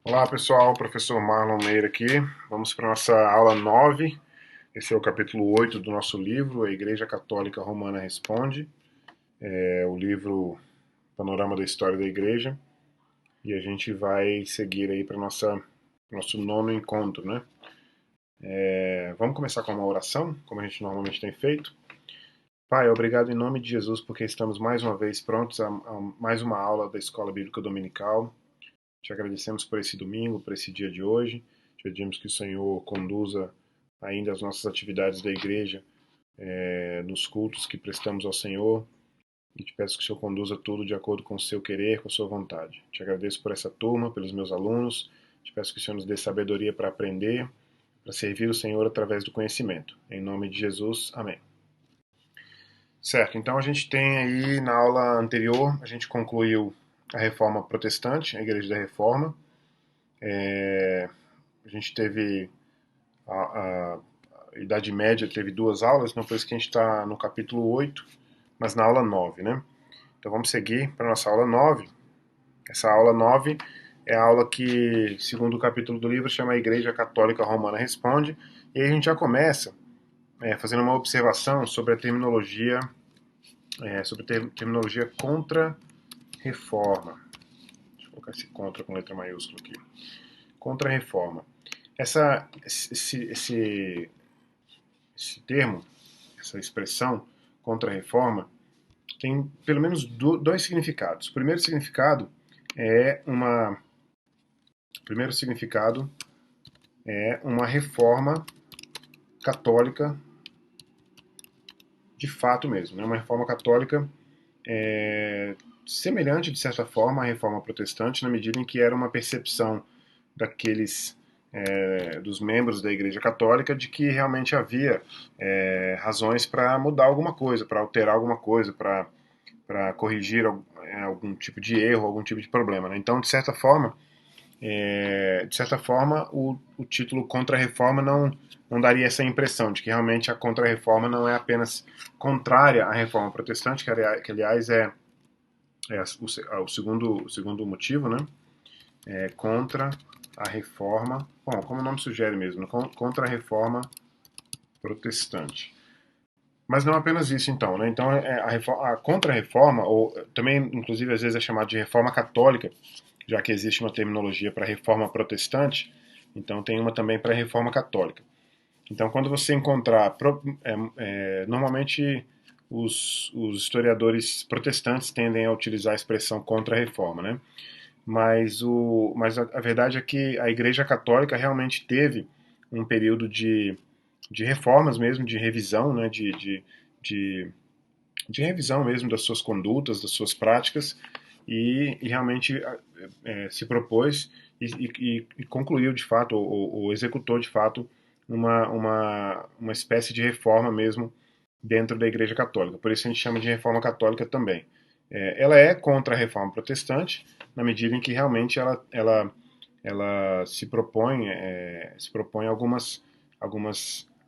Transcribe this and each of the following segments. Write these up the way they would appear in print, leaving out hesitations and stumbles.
Olá pessoal, professor Marlon Meira aqui. Vamos para a nossa aula 9. Esse é o capítulo 8 do nosso livro, A Igreja Católica Romana Responde. É o livro Panorama da História da Igreja. E a gente vai seguir aí para nosso nono encontro, né? Vamos começar com uma oração, como a gente normalmente tem feito. Pai, obrigado em nome de Jesus porque estamos mais uma vez prontos a mais uma aula da Escola Bíblica Dominical. Te agradecemos por esse domingo, por esse dia de hoje. Te pedimos que o Senhor conduza ainda as nossas atividades da igreja, nos cultos que prestamos ao Senhor. E te peço que o Senhor conduza tudo de acordo com o seu querer, com a sua vontade. Te agradeço por essa turma, pelos meus alunos. Te peço que o Senhor nos dê sabedoria para aprender, para servir o Senhor através do conhecimento. Em nome de Jesus, amém. Certo, então a gente tem aí na aula anterior, a gente concluiu a Reforma Protestante, a Igreja da Reforma. A gente teve a Idade Média, teve duas aulas, então por isso que a gente está no capítulo 8, mas na aula 9, né? Então vamos seguir para a nossa aula 9. Essa aula 9 é a aula que, segundo o capítulo do livro, chama a Igreja Católica Romana Responde, e aí a gente já começa fazendo uma observação sobre a terminologia, terminologia contra-reforma. Deixa eu colocar esse contra com letra maiúscula aqui. Contra-reforma. Esse termo, essa expressão contra-reforma, tem pelo menos dois significados. É uma, o primeiro significado é uma reforma católica de fato mesmo, né? Uma reforma católica semelhante, de certa forma, à reforma protestante, na medida em que era uma percepção daqueles dos membros da Igreja Católica de que realmente havia razões para mudar alguma coisa, para alterar alguma coisa, para corrigir algum tipo de erro, algum tipo de problema. Né? Então, de certa forma, o título Contra-Reforma não daria essa impressão de que realmente a Contra-Reforma não é apenas contrária à Reforma Protestante, que aliás o segundo motivo, né? É contra a Reforma, bom, como o nome sugere mesmo, contra a Reforma Protestante. Mas não apenas isso, então. Né? Então, a contra-reforma, ou também, inclusive, às vezes é chamado de reforma católica, já que existe uma terminologia para reforma protestante, então tem uma também para reforma católica. Então, quando você encontrar, normalmente os historiadores protestantes tendem a utilizar a expressão contra-reforma, né? Mas a verdade é que a Igreja Católica realmente teve um período de reformas mesmo, de revisão, né, de, de revisão mesmo das suas condutas, das suas práticas, e realmente se propôs e concluiu de fato, ou executou de fato, uma espécie de reforma mesmo dentro da Igreja Católica. Por isso a gente chama de reforma católica também. Ela é contra a reforma protestante, na medida em que realmente ela se propõe algumas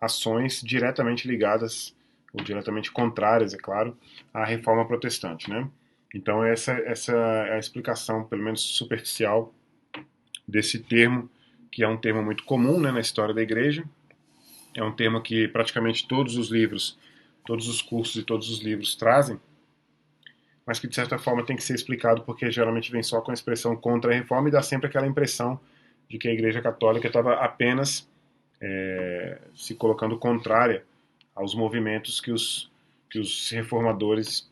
ações diretamente ligadas, ou diretamente contrárias, é claro, à reforma protestante. Né? Então essa é a explicação, pelo menos superficial, desse termo, que é um termo muito comum, né, na história da igreja. É um termo que praticamente todos os livros, todos os cursos e todos os livros trazem, mas que de certa forma tem que ser explicado porque geralmente vem só com a expressão contra a reforma e dá sempre aquela impressão de que a Igreja Católica estava apenas se colocando contrária aos movimentos que os reformadores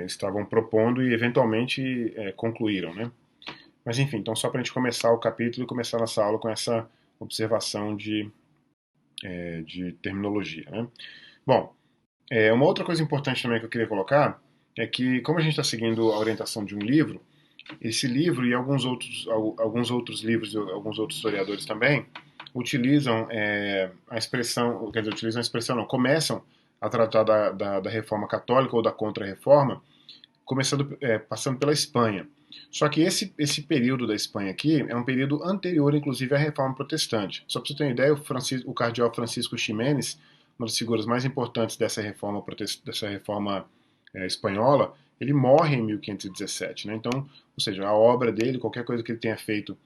estavam propondo e eventualmente concluíram. Né? Mas enfim, então só para a gente começar o capítulo e começar nossa aula com essa observação de terminologia. Né? Bom, uma outra coisa importante também que eu queria colocar é que, como a gente está seguindo a orientação de um livro, esse livro e alguns outros livros, alguns outros historiadores também, utilizam a expressão, quer dizer, utilizam a expressão não, começam a tratar da reforma católica ou da contra-reforma, passando pela Espanha. Só que esse período da Espanha aqui é um período anterior, inclusive, à reforma protestante. Só para você ter uma ideia, o cardeal Francisco Ximenes, uma das figuras mais importantes dessa reforma espanhola, ele morre em 1517. Né? Então, ou seja, a obra dele, qualquer coisa que ele tenha feito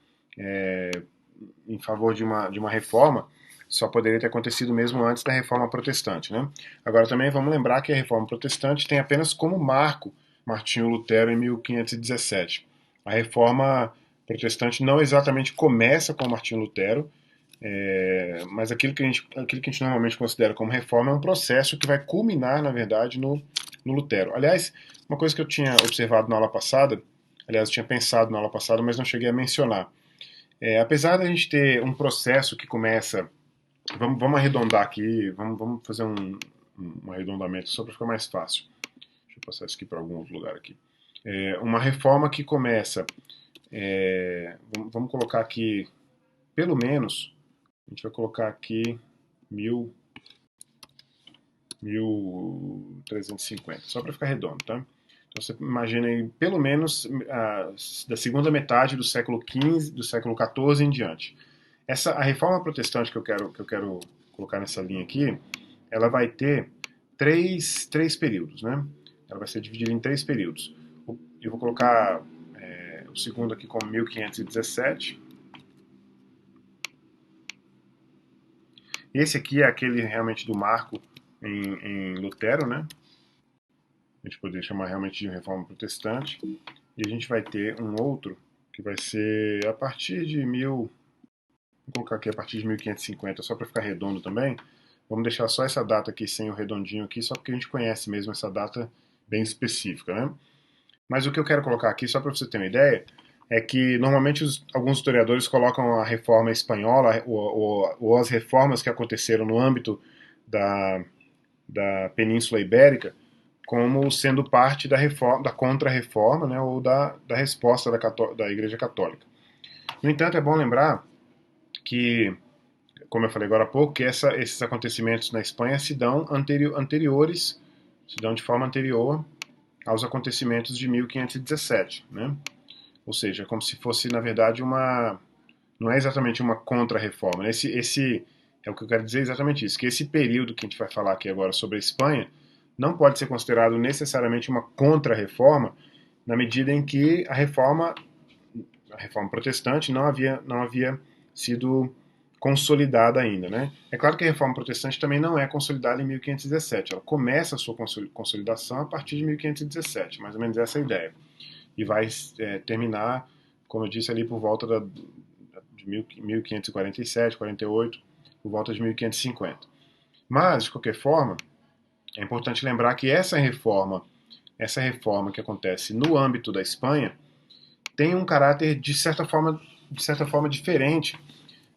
em favor de uma reforma, só poderia ter acontecido mesmo antes da reforma protestante, né? Agora também vamos lembrar que a reforma protestante tem apenas como marco Martinho Lutero em 1517. A reforma protestante não exatamente começa com Martinho Lutero, mas aquilo que a gente normalmente considera como reforma é um processo que vai culminar, na verdade, no Lutero. Aliás, uma coisa que eu tinha observado na aula passada, aliás, eu tinha pensado na aula passada, mas não cheguei a mencionar. Apesar da gente ter um processo que começa. Vamos arredondar aqui, vamos fazer um arredondamento só para ficar mais fácil. Deixa eu passar isso aqui para algum outro lugar aqui. Uma reforma que começa. Vamos colocar aqui, pelo menos, a gente vai colocar aqui 1350, só para ficar redondo, tá? Então você imagina aí, pelo menos, da segunda metade do século XV, do século XIV em diante. A reforma protestante que eu quero colocar nessa linha aqui, ela vai ter três períodos, né? Ela vai ser dividida em três períodos. Eu vou colocar o segundo aqui como 1517. Esse aqui é aquele realmente do marco em Lutero, né? A gente poderia chamar realmente de reforma protestante. E a gente vai ter um outro que vai ser a partir de vou colocar aqui a partir de 1550, só para ficar redondo também. Vamos deixar só essa data aqui sem o redondinho aqui, só porque a gente conhece mesmo essa data bem específica, né? Mas o que eu quero colocar aqui, só para você ter uma ideia, é que normalmente alguns historiadores colocam a reforma espanhola ou as reformas que aconteceram no âmbito da, da Península Ibérica como sendo parte da reforma, da contra-reforma, né, ou da resposta da Igreja Católica. No entanto, é bom lembrar que, como eu falei agora há pouco, que esses acontecimentos na Espanha se dão anteriores, se dão de forma anterior aos acontecimentos de 1517, né? Ou seja, como se fosse, na verdade, não é exatamente uma contra-reforma. Esse é o que eu quero dizer exatamente isso, que esse período que a gente vai falar aqui agora sobre a Espanha não pode ser considerado necessariamente uma contra-reforma, na medida em que a reforma protestante não havia sido consolidada ainda, né? É claro que a reforma protestante também não é consolidada em 1517, ela começa a sua consolidação a partir de 1517, mais ou menos essa é a ideia, e vai terminar, como eu disse, ali por volta de 1547, 48, por volta de 1550. Mas, de qualquer forma, é importante lembrar que essa reforma que acontece no âmbito da Espanha, tem um caráter de certa forma diferente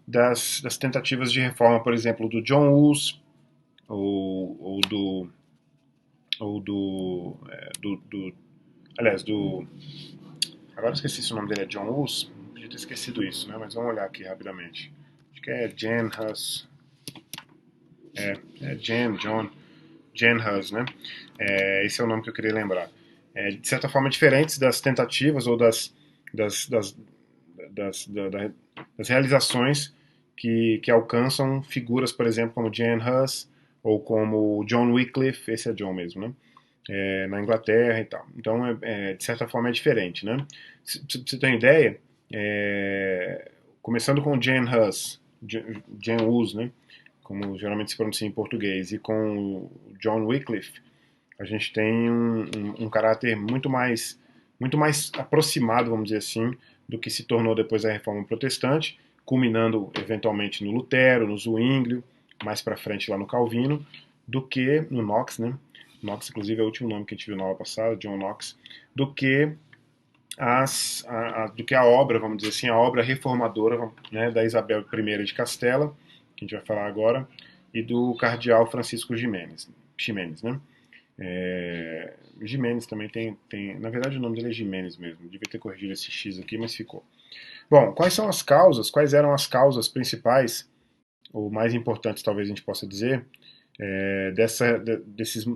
das tentativas de reforma, por exemplo, do John Hus ou do ou do, aliás, agora eu esqueci se o nome dele é John Hus, podia ter esquecido isso, né? Mas vamos olhar aqui rapidamente. Acho que é Jan Hus, Jan Hus, né? Esse é o nome que eu queria lembrar. De certa forma diferentes das tentativas ou das, das, das realizações que alcançam figuras, por exemplo, como Jan Hus ou como John Wycliffe, esse é John mesmo, né? Na Inglaterra e tal. Então, de certa forma, é diferente, né? Pra você ter uma ideia, começando com Jan Hus, Jan Hus, né? Como geralmente se pronuncia em português, e com o John Wycliffe, a gente tem um caráter muito mais aproximado, vamos dizer assim, do que se tornou depois a Reforma Protestante, culminando eventualmente no Lutero, no Zwinglio, mais para frente lá no Calvino, do que no Knox, né? Knox, inclusive, é o último nome que a gente viu na aula passada, John Knox, do que do que a obra, vamos dizer assim, a obra reformadora, né, da Isabel I de Castela, que a gente vai falar agora, e do cardeal Francisco Ximenes, né? Ximenes também tem. Na verdade, o nome dele é Ximenes mesmo. Devia ter corrigido esse X aqui, mas ficou. Bom, quais eram as causas principais, ou mais importantes, talvez a gente possa dizer,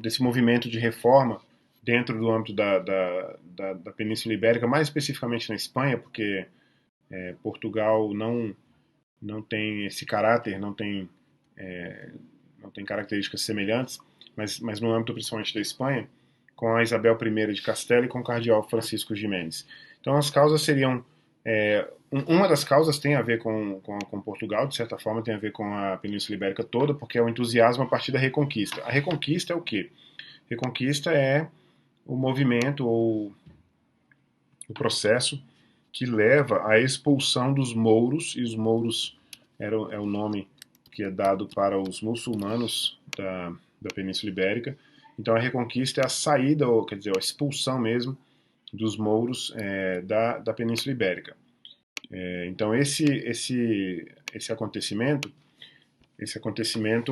desse movimento de reforma dentro do âmbito da Península Ibérica, mais especificamente na Espanha, porque Portugal não tem esse caráter, não tem características semelhantes, mas no âmbito principalmente da Espanha, com a Isabel I de Castela e com o cardeal Francisco Giménez. Então as causas seriam uma das causas tem a ver com Portugal, de certa forma tem a ver com a Península Ibérica toda, porque é o entusiasmo a partir da Reconquista. A Reconquista é o quê? Reconquista é o movimento ou o processo que leva à expulsão dos mouros, e os mouros é o nome que é dado para os muçulmanos da Península Ibérica. Então a Reconquista é a saída, ou quer dizer, a expulsão mesmo dos mouros da Península Ibérica. Então esse acontecimento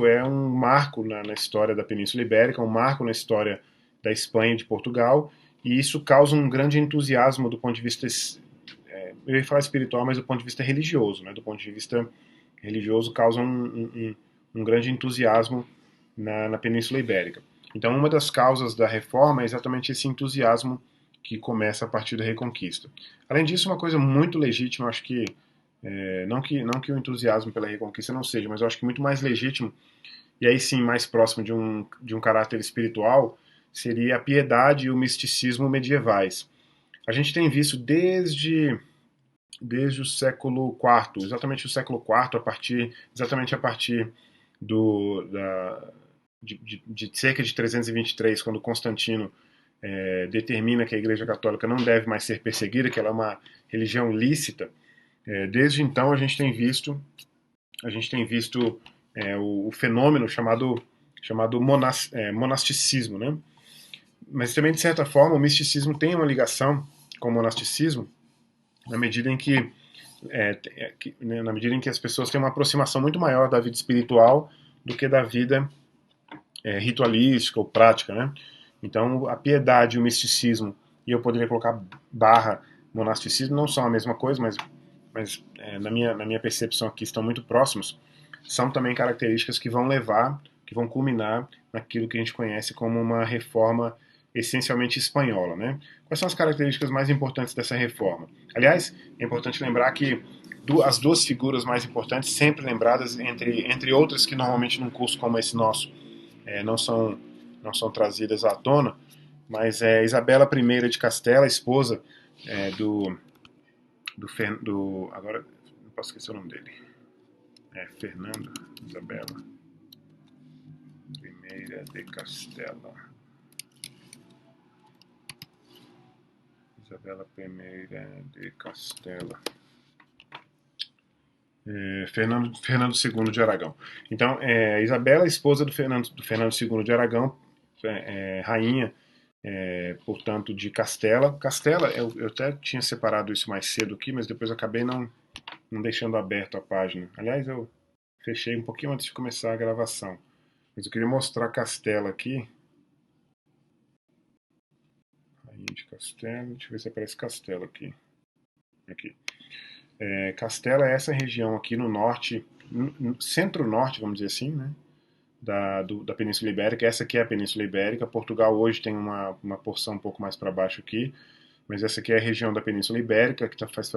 é um marco na história da Península Ibérica, um marco na história da Espanha e de Portugal, e isso causa um grande entusiasmo do ponto de vista, eu ia falar espiritual, mas do ponto de vista religioso, né? Do ponto de vista religioso causa um grande entusiasmo na Península Ibérica. Então uma das causas da reforma é exatamente esse entusiasmo que começa a partir da Reconquista. Além disso, uma coisa muito legítima, acho que não que o entusiasmo pela Reconquista não seja, mas eu acho que muito mais legítimo, e aí sim mais próximo de um caráter espiritual, seria a piedade e o misticismo medievais. A gente tem visto desde o século IV, exatamente o século IV, exatamente a partir de cerca de 323, quando Constantino determina que a Igreja Católica não deve mais ser perseguida, que ela é uma religião lícita. Desde então a gente tem visto o fenômeno chamado monasticismo, né? Mas também de certa forma o misticismo tem uma ligação com o monasticismo na medida em na medida em que as pessoas têm uma aproximação muito maior da vida espiritual do que da vida ritualística ou prática, né? Então a piedade e o misticismo, e eu poderia colocar barra monasticismo, não são a mesma coisa, mas na minha percepção aqui estão muito próximos, são também características que vão culminar naquilo que a gente conhece como uma reforma essencialmente espanhola, né? Quais são as características mais importantes dessa reforma? Aliás, é importante lembrar que as duas figuras mais importantes, sempre lembradas, entre outras que normalmente num curso como esse nosso não são trazidas à tona, mas é Isabela I de Castela, esposa agora não posso esquecer o nome dele, Fernando, Isabela I de Castela. Isabela I de Castela. Fernando II de Aragão. Então, Isabela, esposa do Fernando II de Aragão, rainha, portanto, de Castela. Castela, eu até tinha separado isso mais cedo aqui, mas depois acabei não deixando aberto a página. Aliás, eu fechei um pouquinho antes de começar a gravação. Mas eu queria mostrar Castela aqui. Rainha de Castela, deixa eu ver se aparece Castela aqui. Aqui. Castela é essa região aqui no norte, centro-norte, vamos dizer assim, né, da Península Ibérica. Essa aqui é a Península Ibérica. Portugal hoje tem uma porção um pouco mais para baixo aqui, mas essa aqui é a região da Península Ibérica, que faz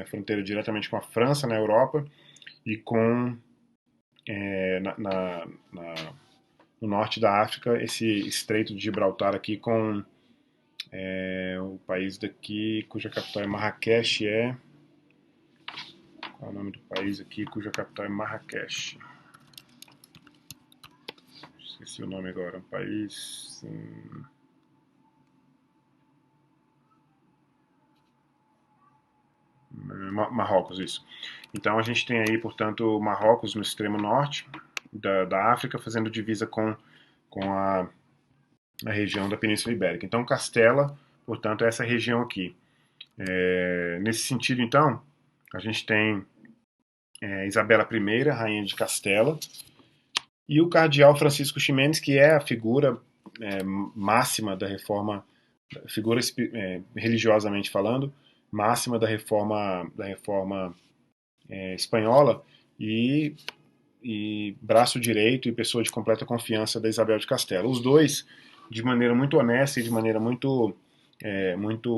fronteira diretamente com a França na Europa e com no norte da África, esse Estreito de Gibraltar aqui com o país daqui, cuja capital é Marrakech, qual é o nome do país aqui, cuja capital é Marrakech? Esqueci o nome agora. Um país. Marrocos, isso. Então a gente tem aí, portanto, Marrocos no extremo norte da África, fazendo divisa com a região da Península Ibérica. Então Castela, portanto, é essa região aqui. Nesse sentido, então, a gente tem Isabela I, rainha de Castela, e o cardeal Francisco Ximenes, que é a figura máxima da reforma, figura religiosamente falando, máxima da reforma espanhola e braço direito e pessoa de completa confiança da Isabel de Castela. Os dois, de maneira muito honesta e de maneira muito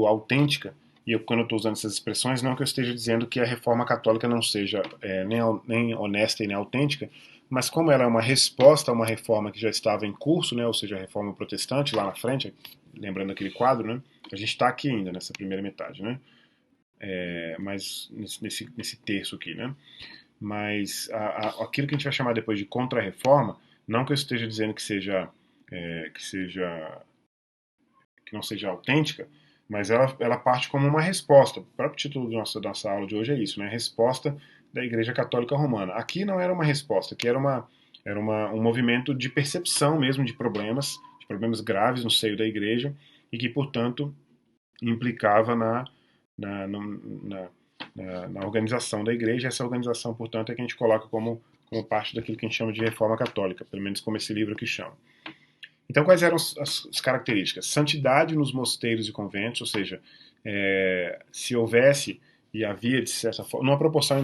autêntica, e quando eu estou usando essas expressões, não que eu esteja dizendo que a reforma católica não seja nem honesta e nem autêntica, mas como ela é uma resposta a uma reforma que já estava em curso, né, ou seja, a reforma protestante lá na frente, lembrando aquele quadro, né, a gente está aqui ainda nessa primeira metade, né, mais nesse terço aqui, né? Mas aquilo que a gente vai chamar depois de contra-reforma, não que eu esteja dizendo que não seja autêntica, mas ela parte como uma resposta. O próprio título da nossa aula de hoje é isso, né? Resposta da Igreja Católica Romana. Aqui não era uma resposta, aqui um movimento de percepção mesmo de problemas graves no seio da Igreja e que, portanto, implicava na, na, na organização da Igreja. Essa organização, portanto, é que a gente coloca como parte daquilo que a gente chama de Reforma Católica, pelo menos como esse livro aqui chama. Então, quais eram as características? Santidade nos mosteiros e conventos, ou seja, se houvesse e havia, de certa forma, numa proporção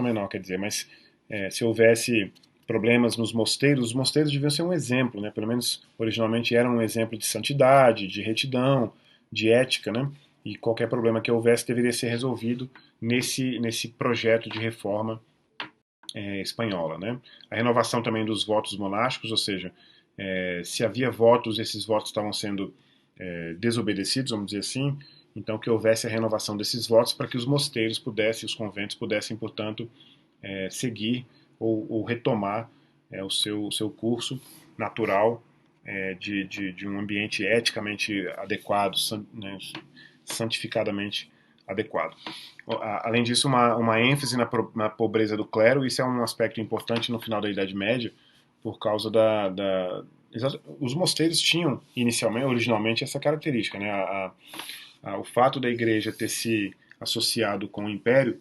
menor, quer dizer, mas se houvesse problemas nos mosteiros, os mosteiros deviam ser um exemplo, né? Pelo menos originalmente eram um exemplo de santidade, de retidão, de ética, né? E qualquer problema que houvesse deveria ser resolvido nesse projeto de reforma espanhola, né? A renovação também dos votos monásticos, ou seja, se havia votos, esses votos estavam sendo desobedecidos, vamos dizer assim, então que houvesse a renovação desses votos para que os mosteiros pudessem, os conventos pudessem, portanto, seguir ou retomar o seu curso natural de um ambiente eticamente adequado, né, santificadamente adequado. Além disso, uma ênfase na pobreza do clero, isso é um aspecto importante no final da Idade Média, por causa os mosteiros tinham originalmente essa característica, né? O fato da igreja ter se associado com o império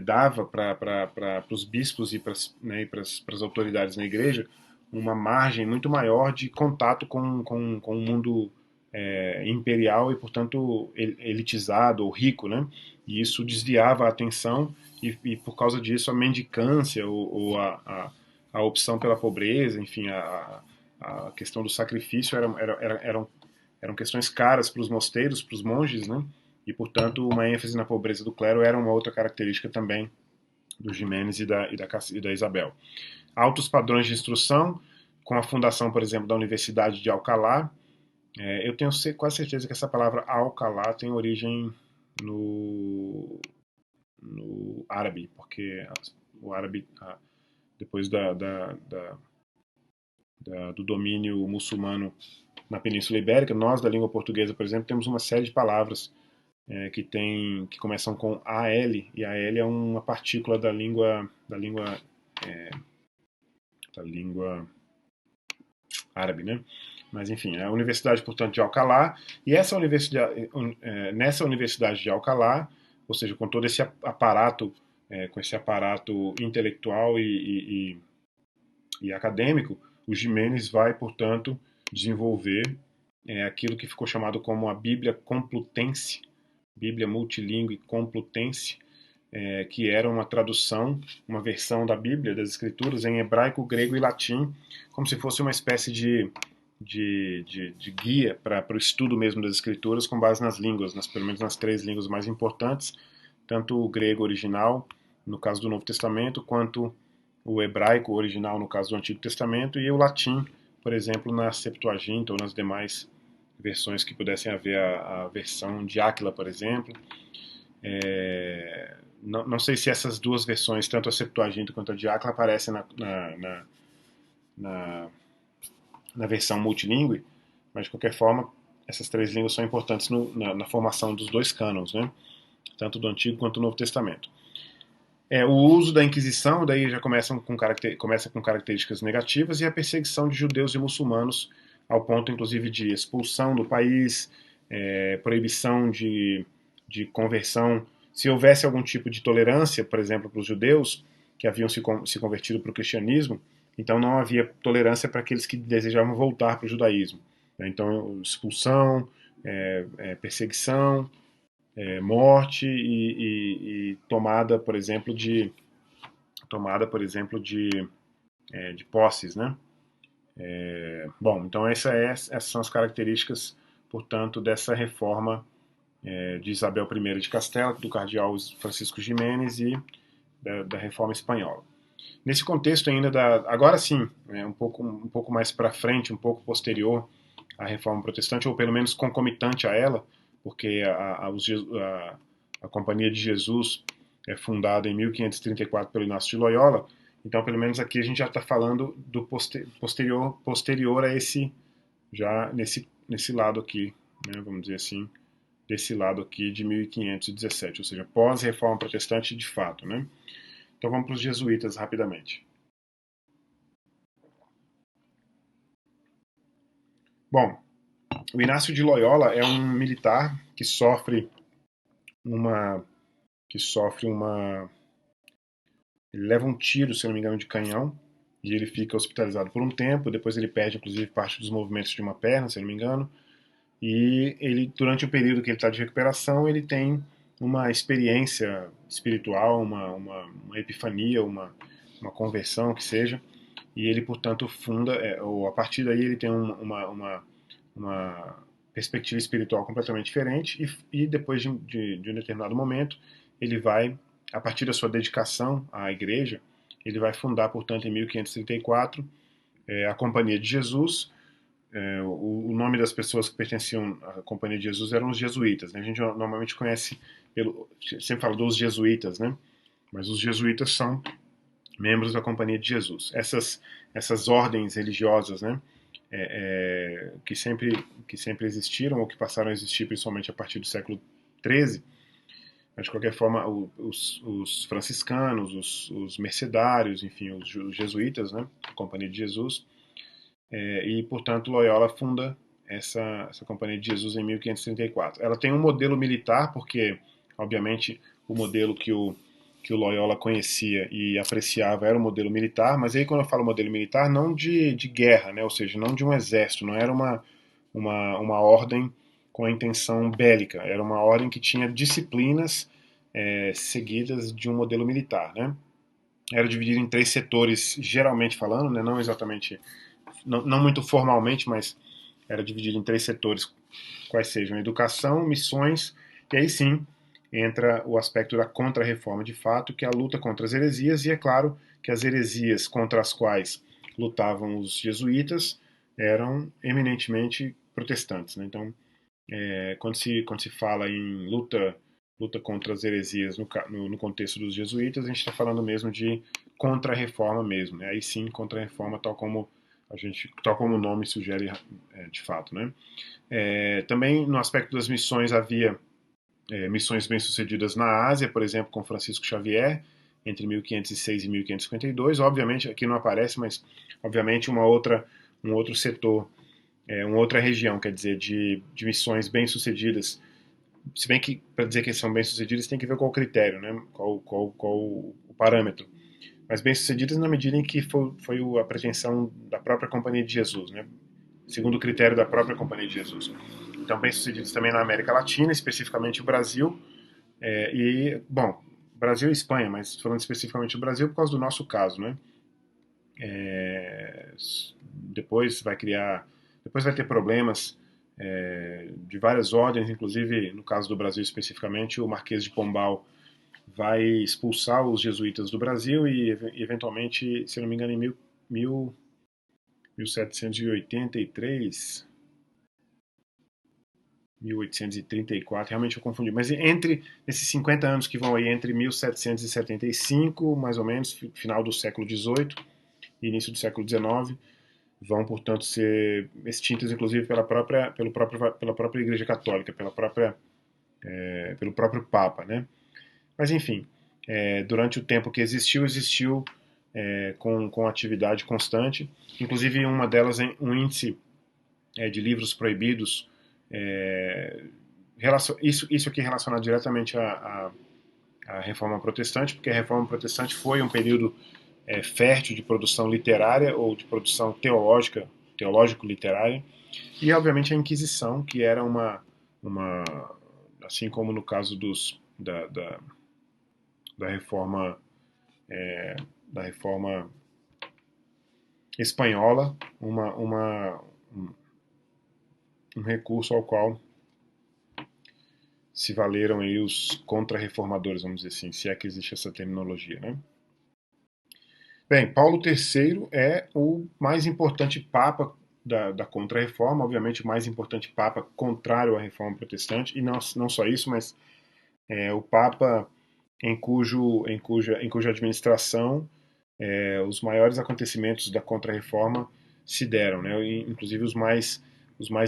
dava para os bispos e para as autoridades na igreja uma margem muito maior de contato com o mundo imperial e, portanto, elitizado ou rico, né? E isso desviava a atenção e por causa disso, a mendicância ou a opção pela pobreza, enfim, a questão do sacrifício eram questões caras para os mosteiros, para os monges, né? E, portanto, uma ênfase na pobreza do clero era uma outra característica também do Ximenes e da Isabel. Altos padrões de instrução, com a fundação, por exemplo, da Universidade de Alcalá. Eu tenho quase certeza que essa palavra Alcalá tem origem no árabe, porque o árabe, depois do domínio muçulmano na Península Ibérica, nós da língua portuguesa, por exemplo, temos uma série de palavras que começam com AL, e AL é uma partícula da língua árabe, né? Mas enfim, a Universidade, portanto, de Alcalá, e nessa Universidade de Alcalá, ou seja, com todo esse aparato, com esse aparato intelectual e acadêmico, o Ximenes vai, portanto, desenvolver aquilo que ficou chamado como a Bíblia Complutense, Bíblia Multilingüe Complutense, que era uma tradução, uma versão da Bíblia, das Escrituras, em hebraico, grego e latim, como se fosse uma espécie de guia para o estudo mesmo das Escrituras, com base nas línguas, pelo menos nas 3 línguas mais importantes, tanto o grego original, no caso do Novo Testamento, quanto o hebraico original, no caso do Antigo Testamento, e o latim, por exemplo, na Septuaginta ou nas demais versões que pudessem haver, a versão de Áquila, por exemplo. Não sei se essas duas versões, tanto a Septuaginta quanto a de Áquila, aparecem na versão multilingüe, mas de qualquer forma, essas 3 línguas são importantes na formação dos 2 cânons, né? Tanto do Antigo quanto do Novo Testamento. O uso da Inquisição, daí já começa com características negativas, e a perseguição de judeus e muçulmanos, ao ponto inclusive de expulsão do país, proibição de conversão. Se houvesse algum tipo de tolerância, por exemplo, para os judeus que haviam se convertido para o cristianismo, então não havia tolerância para aqueles que desejavam voltar para o judaísmo. Então, expulsão, perseguição, morte e tomada, por exemplo, de posses, né? Bom, então essas são as características, portanto, dessa reforma de Isabel I de Castela, do cardeal Francisco Ximenes e da reforma espanhola. Nesse contexto ainda agora sim, um pouco mais para frente, um pouco posterior à reforma protestante, ou pelo menos concomitante a ela, porque a Companhia de Jesus é fundada em 1534 pelo Inácio de Loyola. Então, pelo menos aqui a gente já está falando do posterior a esse, já nesse lado aqui, né, vamos dizer assim, desse lado aqui de 1517, ou seja, pós-reforma protestante de fato, né? Então vamos para os jesuítas rapidamente. Bom, o Inácio de Loyola é um militar que sofre uma ele leva um tiro, se não me engano, de canhão, e ele fica hospitalizado por um tempo, depois ele perde inclusive parte dos movimentos de uma perna, se não me engano, e ele, durante o período que ele está de recuperação, ele tem uma experiência espiritual, uma epifania, uma conversão, que seja, e ele, portanto, funda, ou a partir daí ele tem uma perspectiva espiritual completamente diferente, e depois de um determinado momento, ele vai, a partir da sua dedicação à igreja, ele vai fundar, portanto, em 1534, a Companhia de Jesus. O nome das pessoas que pertenciam à Companhia de Jesus eram os jesuítas, né? A gente normalmente conhece, sempre fala dos jesuítas, né? Mas os jesuítas são membros da Companhia de Jesus. Essas ordens religiosas, né? Que sempre existiram, ou que passaram a existir principalmente a partir do século XIII, mas de qualquer forma os franciscanos, os mercedários, enfim, os jesuítas, né? A Companhia de Jesus. E, portanto, Loyola funda essa Companhia de Jesus em 1534. Ela tem um modelo militar, porque, obviamente, o modelo que o Loyola conhecia e apreciava era o modelo militar, mas aí quando eu falo modelo militar, não de guerra, né? Ou seja, não de um exército, não era uma ordem com a intenção bélica, era uma ordem que tinha disciplinas seguidas de um modelo militar, né? Era dividido em 3 setores, geralmente falando, né? Não exatamente, não muito formalmente, mas era dividido em 3 setores, quais sejam educação, missões, e aí sim entra o aspecto da contra-reforma de fato, que é a luta contra as heresias, e é claro que as heresias contra as quais lutavam os jesuítas eram eminentemente protestantes, né? Então, quando se fala em luta contra as heresias no contexto dos jesuítas, a gente está falando mesmo de contra-reforma mesmo, né? Aí sim, contra-reforma, tal como o nome sugere de fato, né? Também no aspecto das missões havia missões bem-sucedidas na Ásia, por exemplo, com Francisco Xavier, entre 1506 e 1552. Obviamente, aqui não aparece, mas obviamente um outro setor, uma outra região, quer dizer, de missões bem-sucedidas. Se bem que, para dizer que são bem-sucedidas, tem que ver qual o critério, né? Qual o parâmetro. Mas bem-sucedidas na medida em que foi a pretensão da própria Companhia de Jesus, né? Segundo o critério da própria Companhia de Jesus. Então, bem-sucedidos também na América Latina, especificamente o Brasil, bom, Brasil e Espanha, mas falando especificamente do Brasil por causa do nosso caso, né? É, depois vai ter problemas de várias ordens, inclusive no caso do Brasil especificamente, o Marquês de Pombal vai expulsar os jesuítas do Brasil e eventualmente, se não me engano, em 1783, 1834, realmente eu confundi, mas entre esses 50 anos que vão aí entre 1775, mais ou menos, final do século XVIII e início do século XIX, vão, portanto, ser extintas, inclusive, pela própria Igreja Católica, pelo próprio Papa, né? Mas, enfim, durante o tempo que existiu com atividade constante, inclusive uma delas é um índice de livros proibidos, isso aqui relacionado diretamente à Reforma Protestante, porque a Reforma Protestante foi um período fértil de produção literária ou de produção teológico-literária, e obviamente a Inquisição, que era uma assim como no caso da reforma da reforma espanhola, um recurso ao qual se valeram aí os contra-reformadores, vamos dizer assim, se é que existe essa terminologia, né? Bem, Paulo III é o mais importante papa da Contra-Reforma, obviamente o mais importante Papa contrário à Reforma Protestante, e não só isso, mas o Papa em cuja administração os maiores acontecimentos da Contra-Reforma se deram, né? Inclusive os mais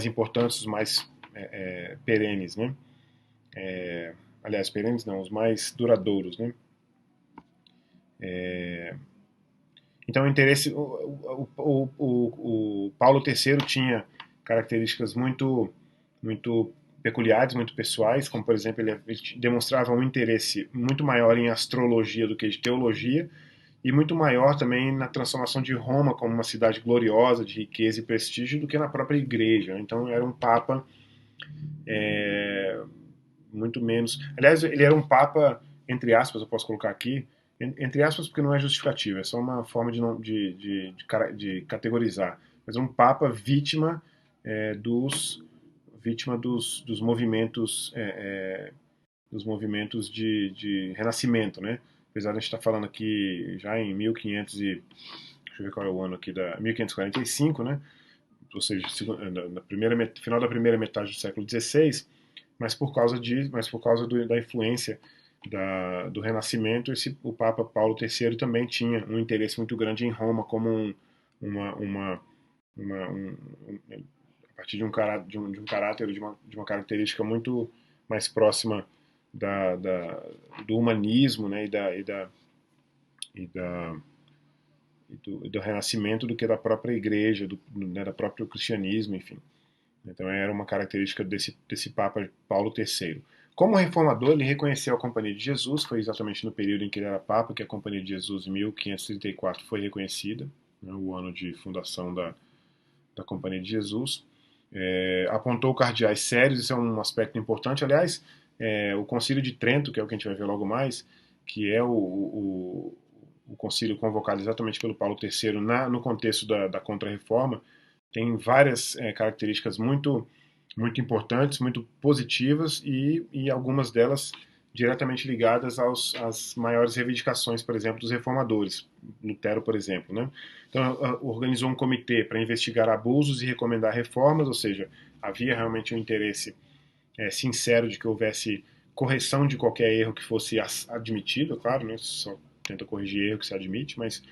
importantes, os mais perenes, né? Aliás, perenes não, os mais duradouros, né? Então, o interesse, o Paulo III tinha características muito peculiares, muito pessoais, como, por exemplo, ele demonstrava um interesse muito maior em astrologia do que de teologia, e muito maior também na transformação de Roma como uma cidade gloriosa, de riqueza e prestígio, do que na própria igreja. Então, era um papa muito menos. Aliás, ele era um papa, entre aspas, eu posso colocar aqui, entre aspas, porque não é justificativo, é só uma forma de categorizar. Mas um papa vítima dos movimentos de renascimento, né? Apesar de a gente estar falando aqui já em 1500 deixa eu ver qual é o ano aqui, 1545, né? Ou seja, final da primeira metade do século XVI, mas por causa da influência do Renascimento, o Papa Paulo III também tinha um interesse muito grande em Roma como a partir de um caráter, de uma característica muito mais próxima do humanismo, né, e do renascimento do que da própria igreja, né, da próprio cristianismo, enfim. Então era uma característica desse Papa Paulo III. Como reformador, ele reconheceu a Companhia de Jesus, foi exatamente no período em que ele era Papa que a Companhia de Jesus, em 1534, foi reconhecida, né, o ano de fundação da Companhia de Jesus. Apontou cardeais sérios, isso é um aspecto importante. Aliás, o Concílio de Trento, que é o que a gente vai ver logo mais, que é o concílio convocado exatamente pelo Paulo III no contexto da Contra-Reforma, tem várias características muito importantes, muito positivas e algumas delas diretamente ligadas às maiores reivindicações, por exemplo, dos reformadores, Lutero, por exemplo, né? Então, organizou um comitê para investigar abusos e recomendar reformas, ou seja, havia realmente um interesse sincero de que houvesse correção de qualquer erro que fosse admitido, claro, né? Só tenta corrigir erro que se admite, mas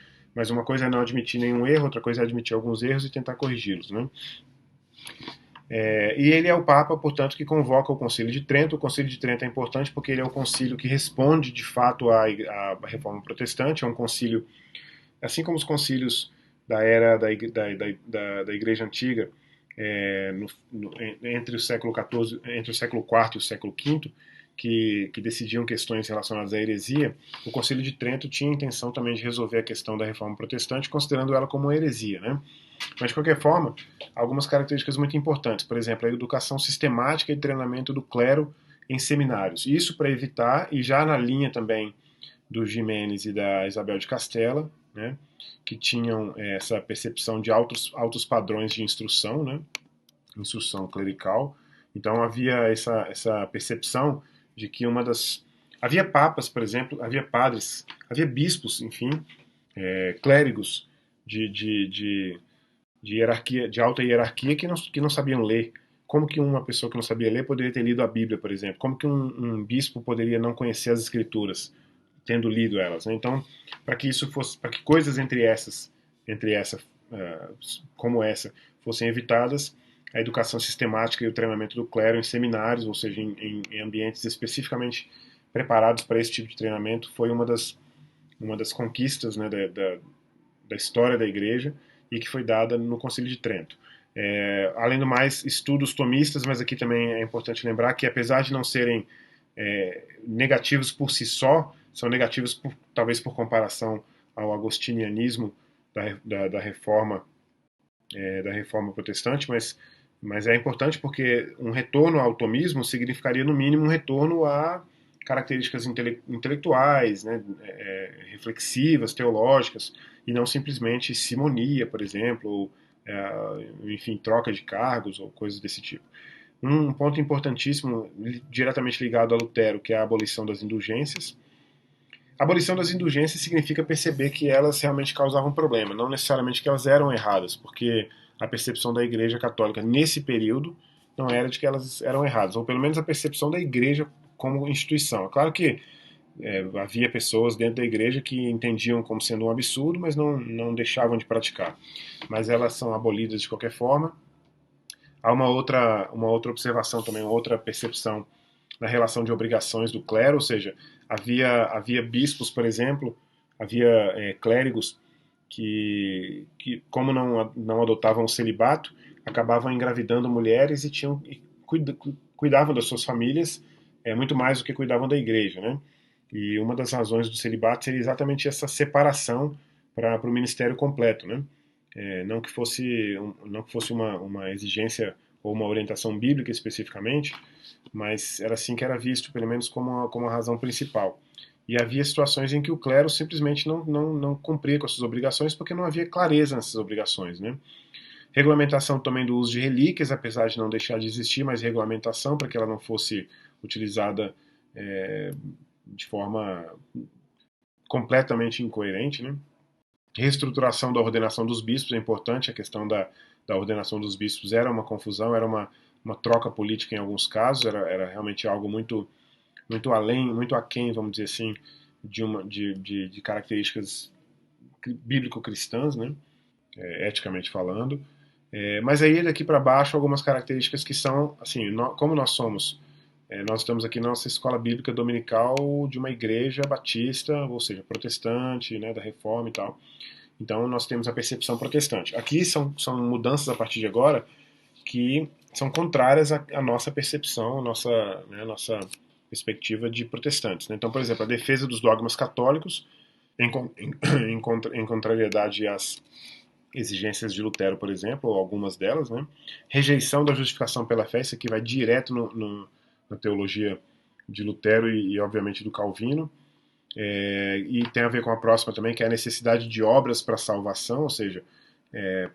uma coisa é não admitir nenhum erro, outra coisa é admitir alguns erros e tentar corrigi-los, né? E ele é o Papa, portanto, que convoca o Concílio de Trento. O Concílio de Trento é importante porque ele é o concílio que responde, de fato, à Reforma Protestante. É um concílio, assim como os concílios da era da Igreja Antiga, entre o século XIV, entre o século IV e o século V, que decidiam questões relacionadas à heresia, o Concílio de Trento tinha a intenção também de resolver a questão da Reforma Protestante, considerando ela como uma heresia, né? Mas, de qualquer forma, algumas características muito importantes. Por exemplo, a educação sistemática e treinamento do clero em seminários. Isso para evitar, e já na linha também do Ximenes e da Isabel de Castela, né, que tinham essa percepção de altos padrões de instrução, né, instrução clerical. Então havia essa percepção de que havia papas, por exemplo, havia padres, havia bispos, enfim, clérigos de hierarquia, de alta hierarquia que não sabiam ler. Como que uma pessoa que não sabia ler poderia ter lido a Bíblia, por exemplo? Como que um bispo poderia não conhecer as Escrituras, tendo lido elas, né? Então, para que coisas como essa, fossem evitadas, a educação sistemática e o treinamento do clero em seminários, ou seja, em ambientes especificamente preparados para esse tipo de treinamento, foi uma das conquistas, né, da história da Igreja e que foi dada no Concílio de Trento. Além do mais, estudos tomistas, mas aqui também é importante lembrar que, apesar de não serem negativos por si só, são negativos talvez por comparação ao agostinianismo da reforma protestante, mas é importante porque um retorno ao tomismo significaria, no mínimo, um retorno a características intelectuais, né, reflexivas, teológicas, e não simplesmente simonia, por exemplo, ou, enfim, troca de cargos ou coisas desse tipo. Um ponto importantíssimo, diretamente ligado a Lutero, que é a abolição das indulgências. A abolição das indulgências significa perceber que elas realmente causavam problema, não necessariamente que elas eram erradas, porque a percepção da Igreja Católica nesse período não era de que elas eram erradas, ou pelo menos a percepção da Igreja como instituição. É claro que havia pessoas dentro da igreja que entendiam como sendo um absurdo, mas não deixavam de praticar. Mas elas são abolidas de qualquer forma. Há uma outra observação também, uma outra percepção na relação de obrigações do clero, ou seja, havia bispos, por exemplo, havia clérigos que como não adotavam o celibato, acabavam engravidando mulheres e cuidavam das suas famílias muito mais do que cuidavam da igreja, né? E uma das razões do celibato seria exatamente essa separação para o ministério completo, né? Não que fosse uma exigência ou uma orientação bíblica especificamente, mas era assim que era visto, pelo menos como a razão principal. E havia situações em que o clero simplesmente não cumpria com as suas obrigações porque não havia clareza nessas obrigações, né? Regulamentação também do uso de relíquias, apesar de não deixar de existir, mas regulamentação para que ela não fosse utilizada de forma completamente incoerente, né? Reestruturação da ordenação dos bispos é importante, a questão da ordenação dos bispos era uma confusão, era uma troca política em alguns casos, era realmente algo muito além, muito aquém, vamos dizer assim, de características bíblico-cristãs, né? Eticamente falando. Mas aí daqui para baixo algumas características que são, assim, como nós somos, nós estamos aqui na nossa escola bíblica dominical de uma igreja batista, ou seja, protestante, né, da reforma e tal. Então nós temos a percepção protestante. Aqui são mudanças a partir de agora que são contrárias à nossa percepção, nossa perspectiva de protestantes. Né? Então, por exemplo, a defesa dos dogmas católicos em contrariedade às exigências de Lutero, por exemplo, ou algumas delas, né? Rejeição da justificação pela fé, isso aqui vai direto na teologia de Lutero e obviamente do Calvino. E tem a ver com a próxima também, que é a necessidade de obras para a salvação, ou seja,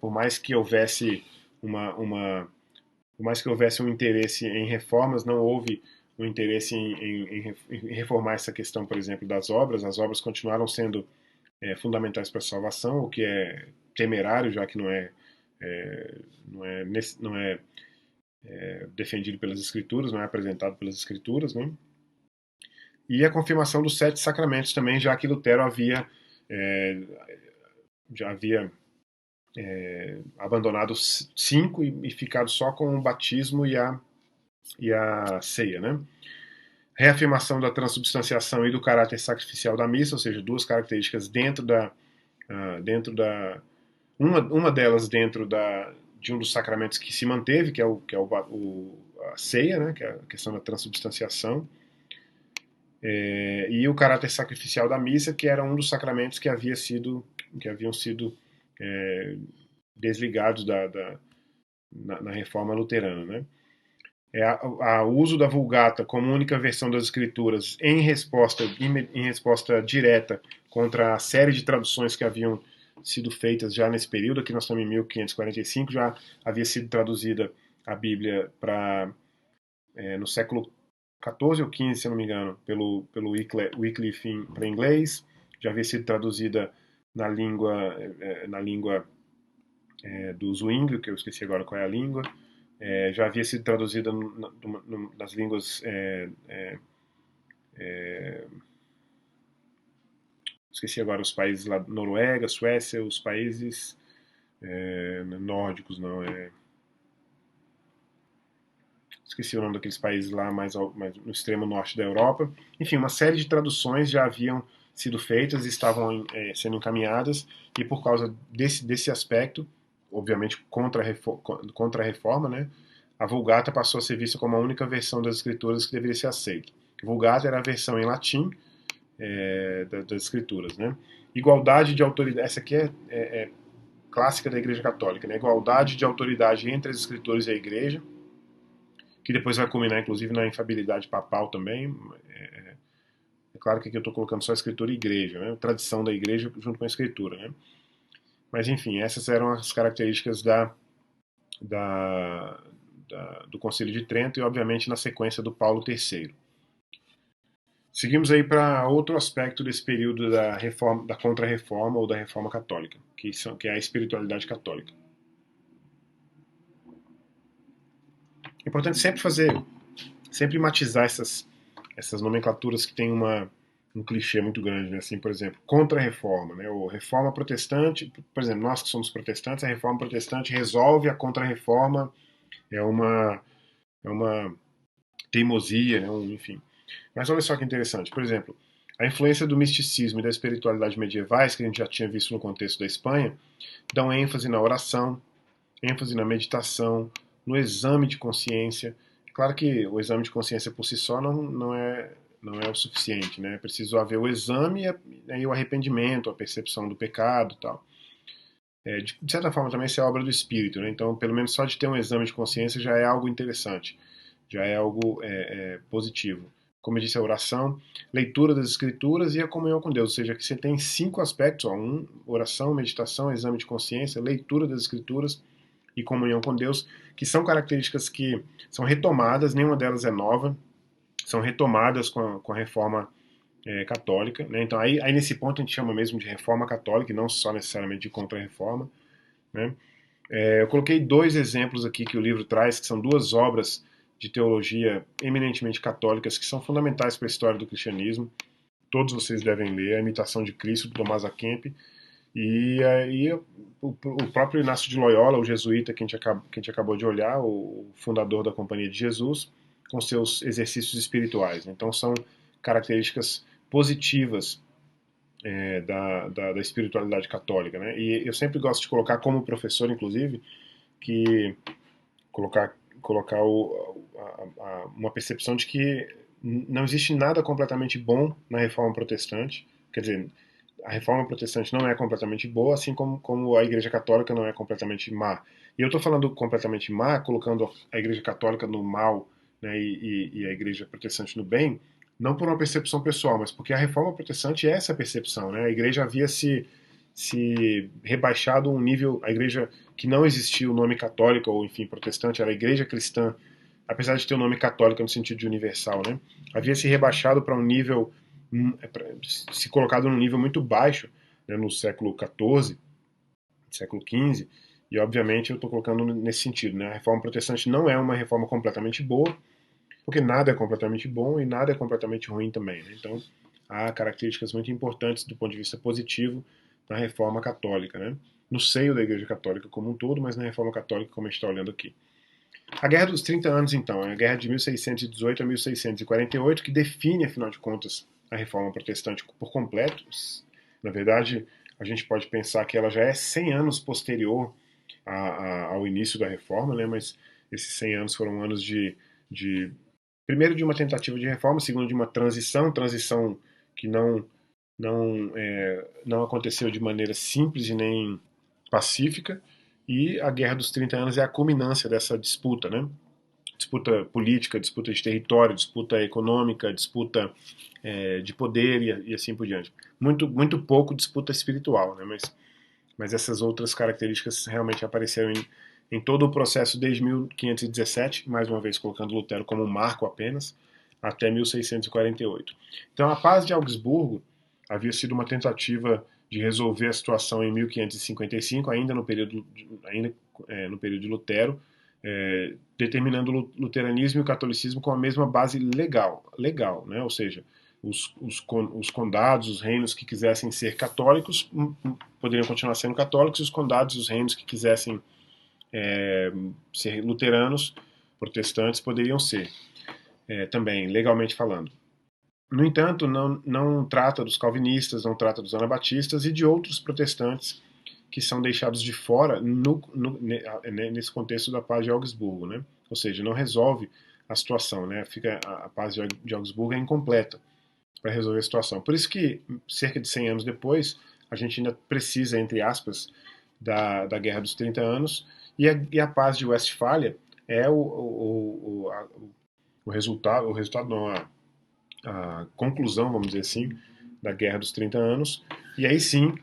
por mais que houvesse por mais que houvesse um interesse em reformas, não houve um interesse em reformar essa questão, por exemplo, das obras. As obras continuaram sendo fundamentais para a salvação, o que é temerário, já que não é defendido pelas escrituras, não é apresentado pelas escrituras, né? E a confirmação dos 7 sacramentos também, já que Lutero é, já havia abandonado 5 e ficado só com o batismo e a ceia, né? Reafirmação da transubstanciação e do caráter sacrificial da missa, ou seja, duas características dentro da uma delas dentro de um dos sacramentos que se manteve, que é a ceia, né, que é a questão da transubstanciação, e o caráter sacrificial da missa, que era um dos sacramentos que haviam sido desligados na reforma luterana, né? O uso da Vulgata como única versão das Escrituras em resposta direta contra a série de traduções que haviam sido feitas já nesse período. Aqui nós estamos em 1545, já havia sido traduzida a Bíblia no século XIV ou XV, se eu não me engano, pelo Wycliffe para inglês, já havia sido traduzida na língua do Zwinglio, que eu esqueci agora qual é a língua, já havia sido traduzida nas línguas esqueci agora os países lá, Noruega, Suécia, os países nórdicos, não, esqueci o nome daqueles países lá mais no extremo norte da Europa. Enfim, uma série de traduções já haviam sido feitas, estavam sendo encaminhadas, e por causa desse aspecto, obviamente contra a reforma, né, a Vulgata passou a ser vista como a única versão das escrituras que deveria ser aceita. A Vulgata era a versão em latim das escrituras, né? Igualdade de autoridade, essa aqui é clássica da Igreja Católica, né? Igualdade de autoridade entre as escrituras e a Igreja, que depois vai culminar inclusive na infabilidade papal também. É claro que aqui eu estou colocando só a escritura e a igreja, né? A tradição da igreja junto com a escritura, né? Mas enfim, essas eram as características do Concílio de Trento e obviamente na sequência do Paulo III. Seguimos aí para outro aspecto desse período da Contra-Reforma ou da Reforma Católica, que é a espiritualidade católica. É importante sempre matizar essas nomenclaturas que têm um clichê muito grande, né? Assim, por exemplo, contra-reforma, né? Ou reforma protestante, por exemplo, nós que somos protestantes, a reforma protestante resolve a contra-reforma, é uma teimosia, né? Enfim. Mas olha só que interessante, por exemplo, a influência do misticismo e da espiritualidade medievais, que a gente já tinha visto no contexto da Espanha, dão ênfase na oração, ênfase na meditação, no exame de consciência. É claro que o exame de consciência por si só não é o suficiente, né? É preciso haver o exame e o arrependimento, a percepção do pecado e tal. De certa forma também isso é obra do espírito, né? Então pelo menos só de ter um exame de consciência já é algo interessante, já é algo positivo. Como eu disse, a oração, leitura das escrituras e a comunhão com Deus, ou seja, que você tem 5 aspectos, ó, oração, meditação, exame de consciência, leitura das escrituras e comunhão com Deus, que são características que são retomadas, nenhuma delas é nova, são retomadas com a reforma católica. Né? Então, aí nesse ponto a gente chama mesmo de reforma católica, e não só necessariamente de contra-reforma. Né? Eu coloquei 2 exemplos aqui que o livro traz, que são 2 obras de teologia eminentemente católicas, que são fundamentais para a história do cristianismo. Todos vocês devem ler, A Imitação de Cristo, de Tomás A. Kempis, e aí o próprio Inácio de Loyola, o jesuíta que a gente acabou de olhar, o fundador da Companhia de Jesus, com seus exercícios espirituais. Então são características positivas da espiritualidade católica. Né? E eu sempre gosto de colocar como professor, inclusive, que colocar uma percepção de que não existe nada completamente bom na reforma protestante. Quer dizer, a reforma protestante não é completamente boa, assim como a Igreja Católica não é completamente má. E eu estou falando completamente má, colocando a Igreja Católica no mal, né, e a Igreja Protestante no bem, não por uma percepção pessoal, mas porque a reforma protestante é essa percepção. Né? A Igreja havia se rebaixado a um nível, a Igreja que não existia o nome católica, ou enfim, protestante, era a Igreja Cristã, apesar de ter o nome católica no sentido de universal, né? Havia se rebaixado para um nível, se colocado num nível muito baixo, né, no século XIV, século XV, e obviamente eu estou colocando nesse sentido, né? A reforma protestante não é uma reforma completamente boa, porque nada é completamente bom e nada é completamente ruim também, né? Então há características muito importantes do ponto de vista positivo na reforma católica, né? No seio da Igreja Católica como um todo, mas na reforma católica como a gente está olhando aqui. A Guerra dos 30 Anos, então, é a guerra de 1618 a 1648, que define, afinal de contas, a reforma protestante por completo. Na verdade, a gente pode pensar que ela já é 100 anos posterior ao início da reforma, né? Mas esses 100 anos foram anos de primeiro de uma tentativa de reforma, segundo de uma transição que não aconteceu de maneira simples e nem pacífica, e a Guerra dos 30 Anos é a culminância dessa disputa, né? Disputa política, disputa de território, disputa econômica, disputa de poder e assim por diante. Muito pouco disputa espiritual, né? Mas essas outras características realmente apareceram em todo o processo desde 1517, mais uma vez colocando Lutero como um marco apenas, até 1648. Então a Paz de Augsburgo havia sido uma tentativa de resolver a situação em 1555, no período de Lutero, determinando o luteranismo e o catolicismo com a mesma base legal, né? Ou seja, os condados, os reinos que quisessem ser católicos poderiam continuar sendo católicos, e os condados e os reinos que quisessem ser luteranos, protestantes, poderiam ser também, legalmente falando. No entanto, não trata dos calvinistas, não trata dos anabatistas e de outros protestantes que são deixados de fora nesse contexto da Paz de Augsburgo, né? Ou seja, não resolve a situação, né? A Paz de Augsburgo é incompleta para resolver a situação. Por isso que, cerca de 100 anos depois, a gente ainda precisa, entre aspas, da Guerra dos 30 Anos, e a Paz de Westfália é o resultado não, a conclusão, vamos dizer assim, da Guerra dos 30 Anos, e aí sim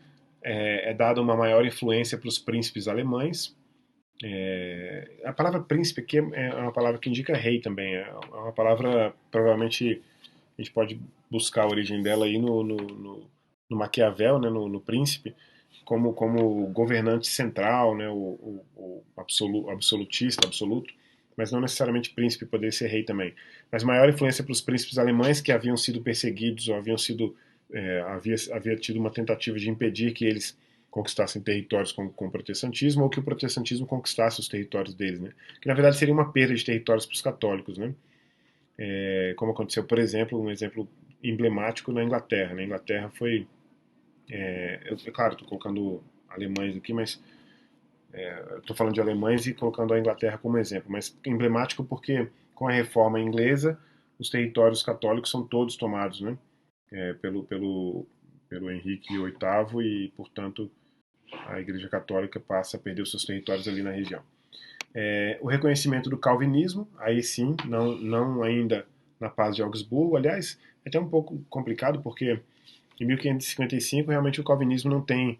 é dada uma maior influência para os príncipes alemães. A palavra príncipe aqui é uma palavra que indica rei também, é uma palavra, provavelmente, a gente pode buscar a origem dela aí no Maquiavel, né, no príncipe, como governante central, né, o absolutista, absoluto, mas não necessariamente príncipe, poderia ser rei também. Mas maior influência para os príncipes alemães que haviam sido perseguidos ou havia tido uma tentativa de impedir que eles conquistassem territórios com o protestantismo ou que o protestantismo conquistasse os territórios deles, né? Que na verdade seria uma perda de territórios para os católicos, né? Como aconteceu, por exemplo, um exemplo emblemático na Inglaterra. Na Inglaterra foi, claro, estou colocando alemães aqui, mas estou falando de alemães e colocando a Inglaterra como exemplo, mas emblemático porque com a reforma inglesa os territórios católicos são todos tomados, né? Pelo Henrique VIII e, portanto, a Igreja Católica passa a perder os seus territórios ali na região. O reconhecimento do calvinismo, aí sim, não ainda na Paz de Augsburgo, aliás, é até um pouco complicado porque em 1555 realmente o calvinismo não tem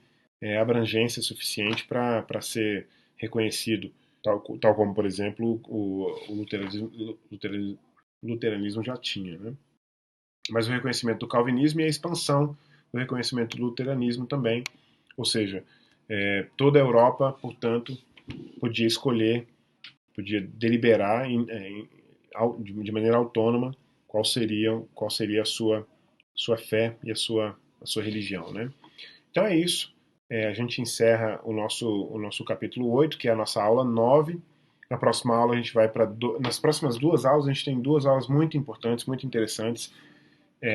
abrangência suficiente para ser reconhecido, tal como, por exemplo, o luteranismo já tinha, né? Mas o reconhecimento do calvinismo e a expansão do reconhecimento do luteranismo também, ou seja, toda a Europa, portanto, podia escolher, podia deliberar de maneira autônoma qual seria a sua fé e a sua religião, né? Então é isso. A gente encerra o nosso capítulo 8, que é a nossa aula 9. Na próxima aula a gente vai para... Nas próximas duas aulas a gente tem duas aulas muito importantes, muito interessantes,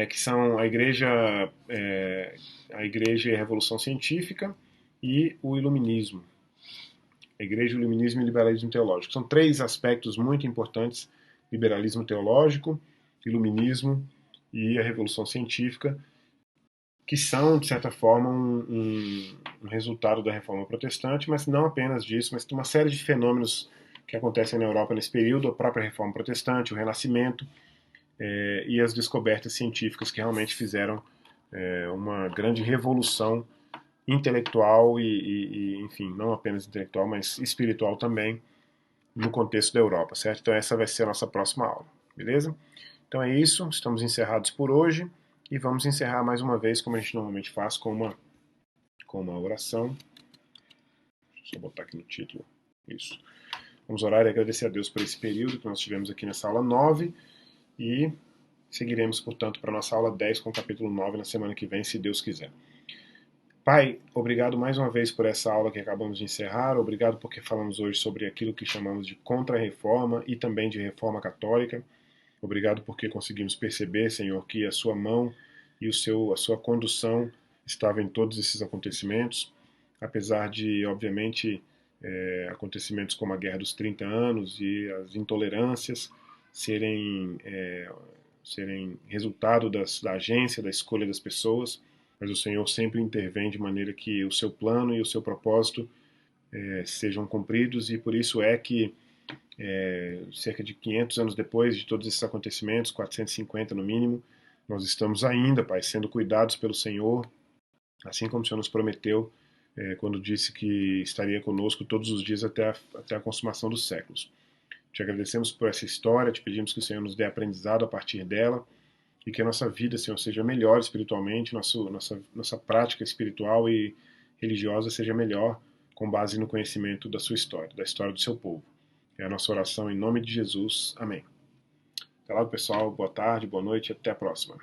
que são a Igreja e a Revolução Científica e o Iluminismo. A Igreja, o Iluminismo e o Liberalismo Teológico. São três aspectos muito importantes: liberalismo teológico, iluminismo e a Revolução Científica, que são, de certa forma, um resultado da Reforma Protestante, mas não apenas disso, mas tem uma série de fenômenos que acontecem na Europa nesse período, a própria Reforma Protestante, o Renascimento, e as descobertas científicas que realmente fizeram uma grande revolução intelectual enfim, não apenas intelectual, mas espiritual também, no contexto da Europa, certo? Então essa vai ser a nossa próxima aula, beleza? Então é isso, estamos encerrados por hoje e vamos encerrar mais uma vez, como a gente normalmente faz, com uma oração. Deixa eu botar aqui no título. Isso. Vamos orar e agradecer a Deus por esse período que nós tivemos aqui nessa aula 9 e seguiremos, portanto, para a nossa aula 10 com o capítulo 9 na semana que vem, se Deus quiser. Pai, obrigado mais uma vez por essa aula que acabamos de encerrar, obrigado porque falamos hoje sobre aquilo que chamamos de contra-reforma e também de reforma católica. Obrigado porque conseguimos perceber, Senhor, que a sua mão e a sua condução estava em todos esses acontecimentos, apesar de, obviamente, acontecimentos como a Guerra dos 30 Anos e as intolerâncias serem resultado da agência, da escolha das pessoas, mas o Senhor sempre intervém de maneira que o seu plano e o seu propósito sejam cumpridos, e por isso é que cerca de 500 anos depois de todos esses acontecimentos, 450 no mínimo, nós estamos ainda, Pai, sendo cuidados pelo Senhor, assim como o Senhor nos prometeu quando disse que estaria conosco todos os dias até a consumação dos séculos. Te agradecemos por essa história, te pedimos que o Senhor nos dê aprendizado a partir dela e que a nossa vida, Senhor, seja melhor espiritualmente, nossa prática espiritual e religiosa seja melhor com base no conhecimento da sua história, da história do seu povo. É a nossa oração em nome de Jesus. Amém. Até lá, pessoal. Boa tarde, boa noite e até a próxima.